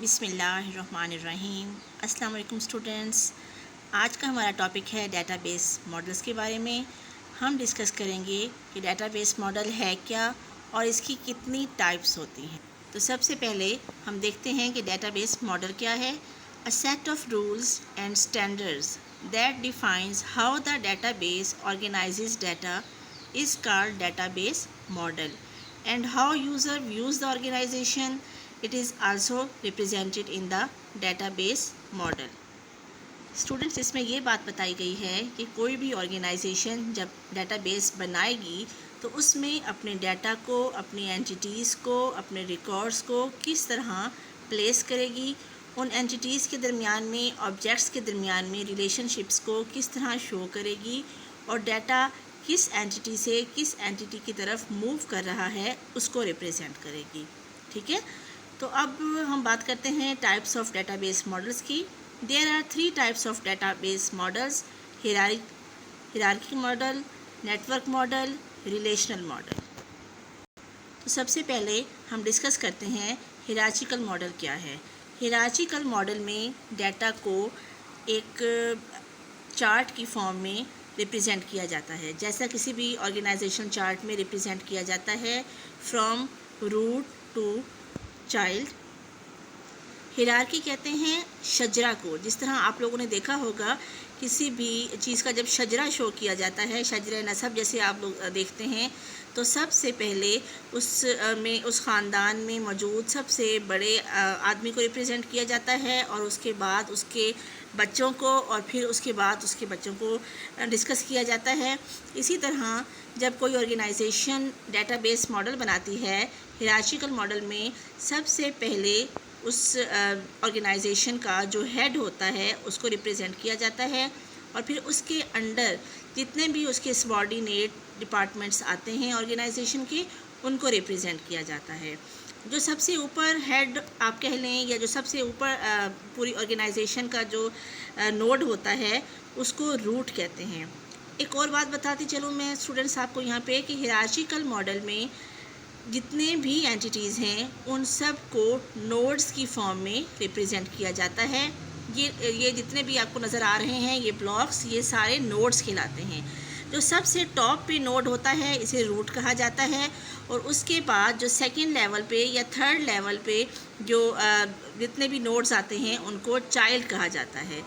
बिस्मिल्लाहिर्रहमानिर्रहीम। अस्सलाम वालेकुम स्टूडेंट्स। आज का हमारा टॉपिक है डेटाबेस मॉडल्स के बारे में। हम डिस्कस करेंगे कि डेटाबेस मॉडल है क्या और इसकी कितनी टाइप्स होती हैं। तो सबसे पहले हम देखते हैं कि डेटाबेस मॉडल क्या है। A set of rules and standards that defines how the database organises data is called database model, and how user views the organization, it is also represented in the database model. Students, इसमें ये बात बताई गई है कि कोई भी organisation जब डेटाबेस बनाएगी तो उसमें अपने डाटा को, अपनी एंटिटीज़ को, अपने रिकॉर्ड्स को किस तरह प्लेस करेगी, उन एंटिटीज़ के दरमियान में, ऑब्जेक्ट्स के दरमियान में रिलेशनशिप्स को किस तरह शो करेगी और डाटा किस एंटिटी से किस एंटिटी की तरफ मूव कर रहा है उसको रिप्रेजेंट करेगी। ठीक है, तो अब हम बात करते हैं टाइप्स ऑफ डेटाबेस मॉडल्स की। There are 3 types of database models: hierarchy model, network model, relational model. तो सबसे पहले हम डिस्कस करते हैं हिरार्चिकल मॉडल क्या है। हिरार्चिकल मॉडल में डाटा को एक चार्ट की फॉर्म में रिप्रेजेंट किया जाता है, जैसा किसी भी ऑर्गेनाइजेशन चार्ट में रिप्रेजेंट किया जाता है, from root to child. Hierarchy कहते हैं शजरा को। जिस तरह आप लोगों ने देखा होगा किसी भी चीज़ का जब शजरा शो किया जाता है, शजरा नसब जैसे आप लोग देखते हैं, तो सबसे पहले उस ख़ानदान में मौजूद सबसे बड़े आदमी को रिप्रेजेंट किया जाता है और उसके बाद उसके बच्चों को और फिर उसके बाद उसके बच्चों को डिस्कस किया जाता है। इसी तरह जब कोई ऑर्गेनाइजेशन डेटाबेस मॉडल बनाती है, हिरार्चिकल मॉडल में सबसे पहले उस ऑर्गेनाइजेशन का जो हेड होता है उसको रिप्रेजेंट किया जाता है और फिर उसके अंडर जितने भी उसके सबऑर्डिनेट डिपार्टमेंट्स आते हैं ऑर्गेनाइजेशन के, उनको रिप्रेजेंट किया जाता है। जो सबसे ऊपर हेड आप कह लें या जो सबसे ऊपर पूरी ऑर्गेनाइजेशन का जो नोड होता है उसको रूट कहते हैं। एक और बात बताती चलूँ मैं स्टूडेंट्स आपको यहाँ पे कि हिरार्चिकल मॉडल में जितने भी एंटिटीज़ हैं उन सब को नोड्स की फॉर्म में रिप्रेजेंट किया जाता है। ये जितने भी आपको नज़र आ रहे हैं ये ब्लॉक्स, ये सारे नोड्स कहलाते हैं। जो सबसे टॉप पे नोड होता है इसे रूट कहा जाता है और उसके बाद जो सेकंड लेवल पे या थर्ड लेवल पे जो जितने भी नोड्स आते हैं उनको चाइल्ड कहा जाता है।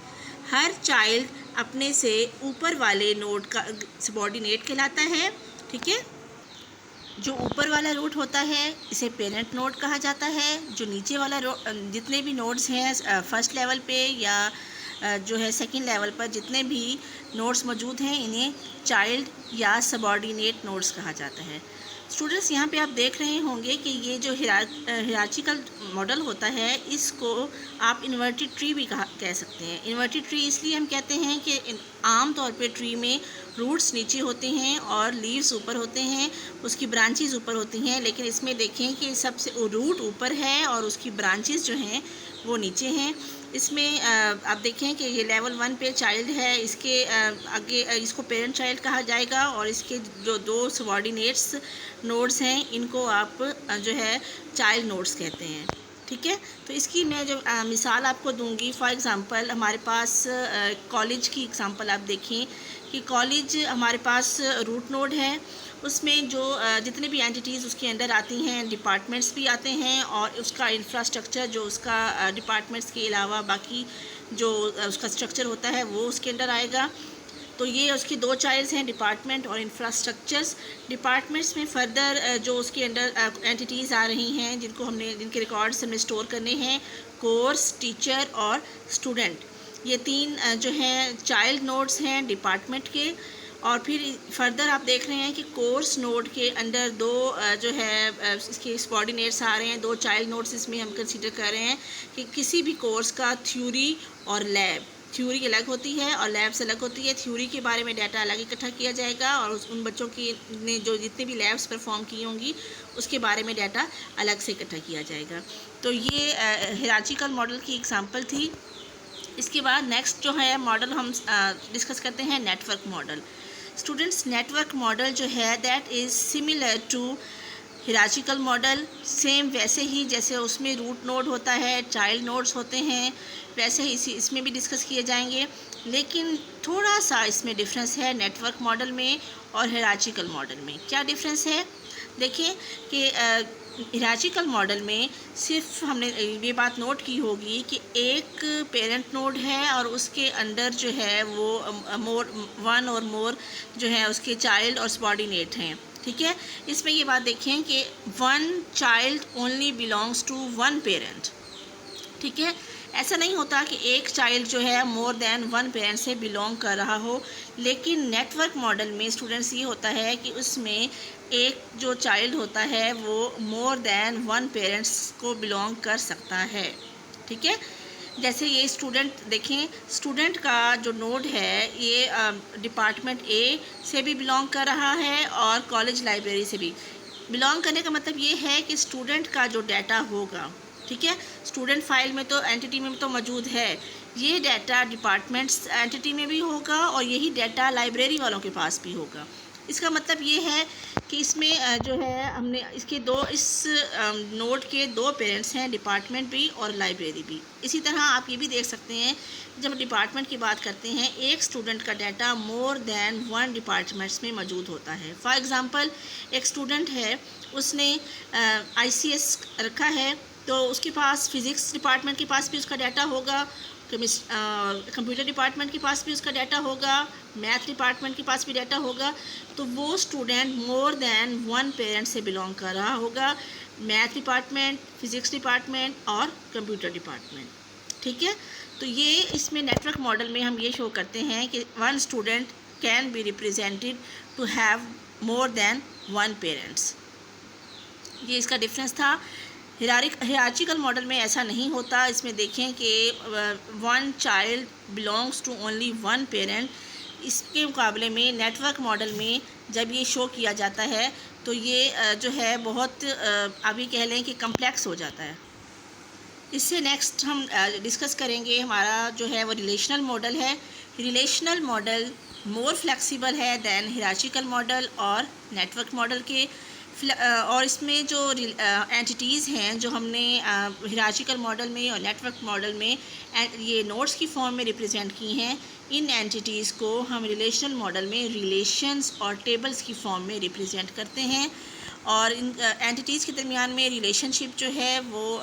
हर चाइल्ड अपने से ऊपर वाले नोड का सबऑर्डिनेट कहलाता है। ठीक है, जो ऊपर वाला रूट होता है इसे पेरेंट नोड कहा जाता है। जो नीचे वाला जितने भी नोड्स हैं फर्स्ट लेवल पे या जो है सेकंड लेवल पर जितने भी नोड्स मौजूद हैं इन्हें चाइल्ड या सबऑर्डिनेट नोड्स कहा जाता है। स्टूडेंट्स, यहाँ पे आप देख रहे होंगे कि ये जो हिरार्चिकल मॉडल होता है इसको आप इन्वर्टेड ट्री भी कह सकते हैं। इन्वर्टेड ट्री इसलिए हम कहते हैं कि आम तौर पे ट्री में रूट्स नीचे होते हैं और लीव्स ऊपर होते हैं, उसकी ब्रांचेस ऊपर होती हैं, लेकिन इसमें देखें कि सबसे रूट ऊपर है और उसकी ब्रांचेस जो हैं वो नीचे हैं। इसमें आप देखें कि ये लेवल 1 पे चाइल्ड है, इसके आगे इसको पेरेंट चाइल्ड कहा जाएगा और इसके जो 2 सबऑर्डिनेट्स नोड्स हैं इनको आप जो है चाइल्ड नोड्स कहते हैं। ठीक है, तो इसकी मैं जो मिसाल आपको दूंगी, फॉर एग्ज़ाम्पल हमारे पास कॉलेज की एग्ज़ाम्पल आप देखें कि कॉलेज हमारे पास रूट नोड है। उसमें जो जितने भी एंटिटीज़ उसके अंदर आती हैं, डिपार्टमेंट्स भी आते हैं और उसका इंफ्रास्ट्रक्चर जो उसका डिपार्टमेंट्स के अलावा बाकी जो उसका स्ट्रक्चर होता है वो उसके अंदर आएगा। तो ये उसकी 2 चाइल्ड्स हैं, डिपार्टमेंट और इंफ्रास्ट्रक्चर्स। डिपार्टमेंट्स में फर्दर जो उसके अंडर एंटिटीज़ आ रही हैं जिनके रिकॉर्ड्स हमने स्टोर करने हैं, कोर्स, टीचर और स्टूडेंट। ये 3 जो हैं चाइल्ड नोड्स हैं डिपार्टमेंट के। और फिर फर्दर आप देख रहे हैं कि कोर्स नोड के अंदर 2 जो है इसके सबऑर्डिनेट्स आ रहे हैं, 2 चाइल्ड नोड्स इसमें हम कंसीडर कर रहे हैं कि किसी भी कोर्स का थ्योरी और लैब। थ्योरी अलग होती है और लैब्स अलग होती है। थ्योरी के बारे में डाटा अलग इकट्ठा किया जाएगा और उन बच्चों की ने जो जितने भी लैब्स परफॉर्म की होंगी उसके बारे में डाटा अलग से इकट्ठा किया जाएगा। तो ये हिरार्चिकल मॉडल की एग्जांपल थी। इसके बाद नेक्स्ट जो है मॉडल हम डिस्कस करते हैं network model. Students, network model जो है that is similar to hierarchical model same वैसे ही जैसे उसमें रूट नोड होता है, चाइल्ड नोड्स होते हैं, वैसे ही इसमें भी डिस्कस किए जाएंगे, लेकिन थोड़ा सा इसमें डिफरेंस है नेटवर्क मॉडल में और हिरार्चिकल मॉडल में। क्या डिफरेंस है? देखिए कि हिरार्चिकल मॉडल में सिर्फ हमने ये बात नोट की होगी कि एक पेरेंट नोड है और उसके अंडर जो है वो वन और मोर जो है उसके चाइल्ड और सबऑर्डिनेट हैं, ठीक है। इसमें ये बात देखें कि one child only belongs to one parent, ठीक है। ऐसा नहीं होता कि एक चाइल्ड जो है मोर देन वन पेरेंट से बिलोंग कर रहा हो, लेकिन नेटवर्क मॉडल में स्टूडेंट्स ये होता है कि उसमें एक जो चाइल्ड होता है वो मोर देन वन पेरेंट्स को बिलोंग कर सकता है, ठीक है। जैसे ये स्टूडेंट देखें, स्टूडेंट का जो नोड है ये डिपार्टमेंट ए से भी बिलोंग कर रहा है और कॉलेज लाइब्रेरी से भी। बिलोंग करने का मतलब ये है कि स्टूडेंट का जो डाटा होगा, ठीक है, स्टूडेंट फाइल में तो एंटिटी में तो मौजूद है, ये डाटा डिपार्टमेंट्स एंटिटी में भी होगा और यही डाटा लाइब्रेरी वालों के पास भी होगा। इसका मतलब ये है कि इसमें जो है हमने इसके इस नोड के दो पेरेंट्स हैं, डिपार्टमेंट भी और लाइब्रेरी भी। इसी तरह आप ये भी देख सकते हैं जब डिपार्टमेंट की बात करते हैं, एक स्टूडेंट का डाटा मोर देन वन डिपार्टमेंट्स में मौजूद होता है। फॉर एग्ज़ाम्पल एक स्टूडेंट है, उसने ICS रखा है, तो उसके पास फिज़िक्स डिपार्टमेंट के पास भी उसका डाटा होगा, कंप्यूटर डिपार्टमेंट के पास भी उसका डाटा होगा, मैथ डिपार्टमेंट के पास भी डाटा होगा। तो वो स्टूडेंट मोर देन वन पेरेंट से बिलोंग कर रहा होगा, मैथ डिपार्टमेंट, फिज़िक्स डिपार्टमेंट और कंप्यूटर डिपार्टमेंट, ठीक है। तो ये इसमें नेटवर्क मॉडल में हम ये शो करते हैं कि one student can be represented to have more than one parents. ये इसका डिफरेंस था। हिरार्चिकल मॉडल में ऐसा नहीं होता। इसमें देखें कि one child belongs to only one parent. इसके मुकाबले में नेटवर्क मॉडल में जब ये शो किया जाता है तो ये जो है बहुत अभी कह लें कि कम्प्लेक्स हो जाता है। इससे नेक्स्ट हम डिस्कस करेंगे हमारा जो है वो रिलेशनल मॉडल है। रिलेशनल मॉडल मोर फ्लेक्सिबल है दैन हिरार्चिकल मॉडल और नेटवर्क मॉडल के। और इसमें जो एंटिटीज़ हैं जो हमने हिरार्चिकल मॉडल में और नेटवर्क मॉडल में ये नोड्स की फॉर्म में रिप्रेजेंट की हैं, इन एंटिटीज़ को हम रिलेशनल मॉडल में रिलेशंस और टेबल्स की फॉर्म में रिप्रेजेंट करते हैं। और इन एंटिटीज़ के दरमियान में रिलेशनशिप जो है वो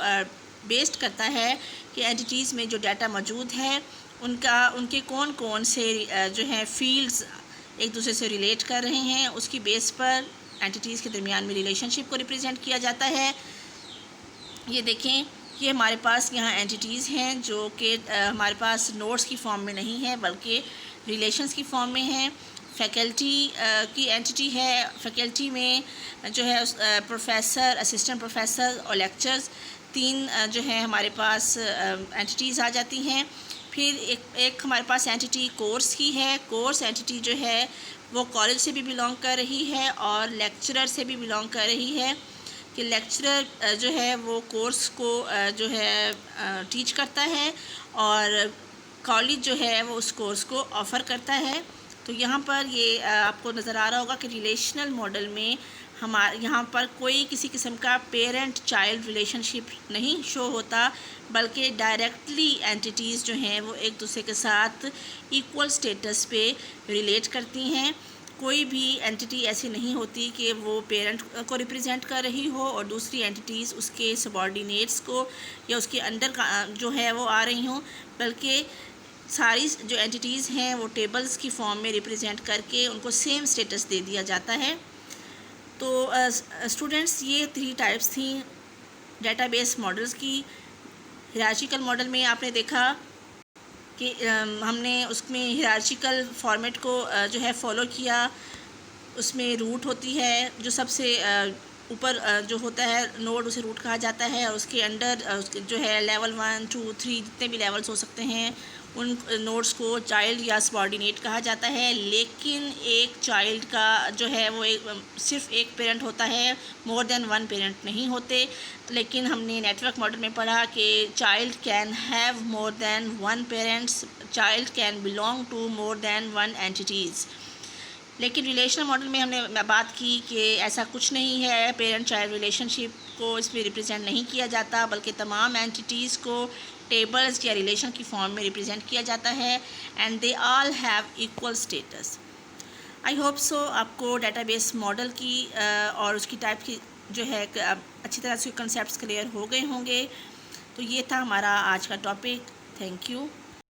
बेस्ड करता है कि एंटिटीज़ में जो डाटा मौजूद है उनके कौन कौन से जो हैं फील्ड्स एक दूसरे से रिलेट कर रहे हैं, उसकी बेस पर एंटिटीज़ के दरमियान में रिलेशनशिप को रिप्रेजेंट किया जाता है। ये देखें कि हमारे पास यहाँ एंटिटीज़ हैं जो कि हमारे पास नोड्स की फॉर्म में नहीं है बल्कि रिलेशंस की फॉर्म में हैं। फैकल्टी की एंटिटी है, फैकल्टी में जो है प्रोफेसर, असिस्टेंट प्रोफेसर और लेक्चर्स, तीन जो है हमारे पास एंटिटीज़ आ जाती हैं। फिर एक हमारे पास एंटिटी कोर्स की है। कोर्स एंटिटी जो है वो कॉलेज से भी बिलोंग कर रही है और लेक्चरर से भी बिलोंग कर रही है कि लेक्चरर जो है वो कोर्स को जो है टीच करता है और कॉलेज जो है वो उस कोर्स को ऑफ़र करता है। तो यहाँ पर ये आपको नज़र आ रहा होगा कि रिलेशनल मॉडल में यहाँ पर कोई किसी किस्म का पेरेंट चाइल्ड रिलेशनशिप नहीं शो होता, बल्कि डायरेक्टली एंटिटीज़ जो हैं वो एक दूसरे के साथ इक्वल स्टेटस पे रिलेट करती हैं। कोई भी एंटिटी ऐसी नहीं होती कि वो पेरेंट को रिप्रेजेंट कर रही हो और दूसरी एंटिटीज़ उसके सबऑर्डिनेट्स को या उसके अंडर का जो है वो आ रही हों, बल्कि सारी जो एंटिटीज़ हैं वो टेबल्स की फॉर्म में रिप्रेजेंट करके उनको सेम स्टेटस दे दिया जाता है। तो स्टूडेंट्स ये 3 टाइप्स थी डेटाबेस मॉडल्स की। हिरार्चिकल मॉडल में आपने देखा कि हमने उसमें हिरार्चिकल फॉर्मेट को जो है फॉलो किया। उसमें रूट होती है, जो सबसे ऊपर जो होता है नोड उसे रूट कहा जाता है और उसके अंडर जो है लेवल 1, 2, 3 जितने भी लेवल्स हो सकते हैं उन नोड्स को चाइल्ड या सबऑर्डिनेट कहा जाता है। लेकिन एक चाइल्ड का जो है वो सिर्फ एक पेरेंट होता है, मोर देन वन पेरेंट नहीं होते। लेकिन हमने नेटवर्क मॉडल में पढ़ा कि child can have more than one parents, child can belong to more than one entities. लेकिन रिलेशनल मॉडल में हमने बात की कि ऐसा कुछ नहीं है, पेरेंट चाइल्ड रिलेशनशिप को इसमें रिप्रेजेंट नहीं किया जाता, बल्कि तमाम एंटिटीज़ को टेबल्स या रिलेशन की फॉर्म में रिप्रेजेंट किया जाता है and they all have equal status. I hope so आपको डेटाबेस मॉडल की और उसकी टाइप की जो है अच्छी तरह से कंसेप्ट क्लियर हो गए होंगे। तो ये था हमारा आज का टॉपिक। Thank you.